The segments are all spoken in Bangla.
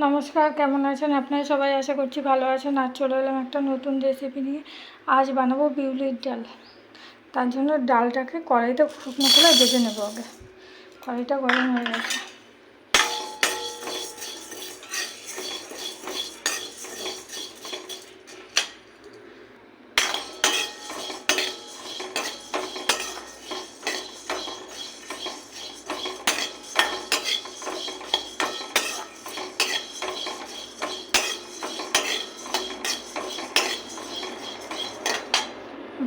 নমস্কার, কেমন আছেন আপনারা সবাই? আশা করছি ভালো আছেন। আজ চলে এলাম একটা নতুন রেসিপি নিয়ে। আজ বানাবো বিউলির ডাল। তার জন্য ডালটাকে কড়াইতে শুকনো করে ভেজে নেবো। আগে কড়াইটা গরম হয়ে গেছে।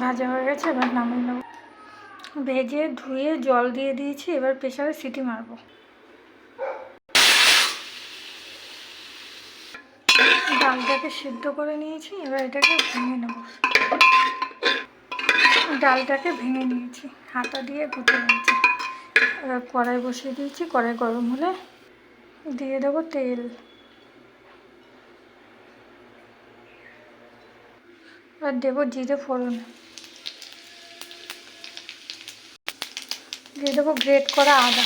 ভাজা হয়ে গেছে, এবার নামিয়ে নেবো। ভেজে ধুয়ে জল দিয়ে দিয়েছি, এবার প্রেসারে সিটি মারবো। ডালটাকে সিদ্ধ করে নিয়েছি, এবার এটাকে ভেঙে নেব। ডালটাকে ভেঙে নিয়েছি, হাতা দিয়ে ঘুটে নিয়েছি। এবার কড়াই বসিয়ে দিয়েছি, কড়াই গরম হলে দিয়ে দেবো তেল। এবার দেবো জিরে ফোড়ন, দিয়ে দেবো গ্রেট করা আদা,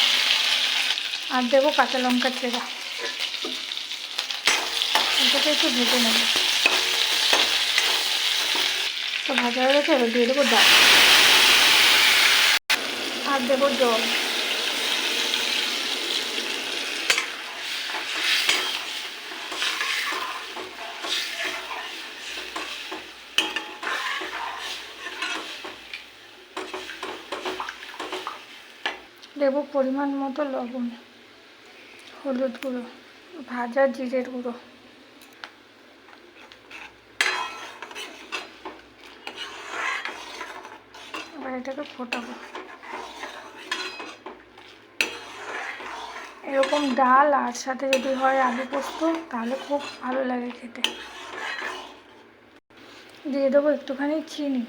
আর দেবো কাঁচা লঙ্কা চেরা। এটাকে একটু ভেজে নেব। তো ভাজা হয়ে গেছে, এবার দিয়ে দেবো ডাল, আর দেবো জল। দেবো পরিমাণ মতো লবণ, হলুদ গুঁড়ো, ভাজা জিরের গুঁড়ো। এবার এটাকে ফোটাবো। এরকম ডাল আর সাথে যদি হয় আলু পোস্ত, তাহলে খুব ভালো লাগে খেতে। দিয়ে দেবো একটুখানি চিনি।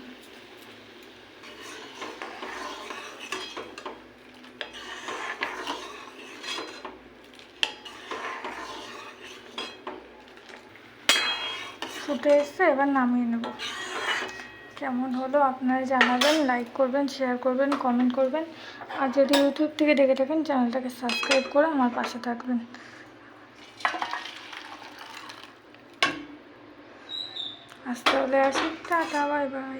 ফুটে এসছে, এবার নামিয়ে নেব। কেমন হলো আপনারা জানাবেন, লাইক করবেন, শেয়ার করবেন, কমেন্ট করবেন। আর যদি ইউটিউব থেকে দেখে থাকেন, চ্যানেলটাকে সাবস্ক্রাইব করে আমার পাশে থাকবেন। আজ তাহলে আসি, টাটা, বাই বাই।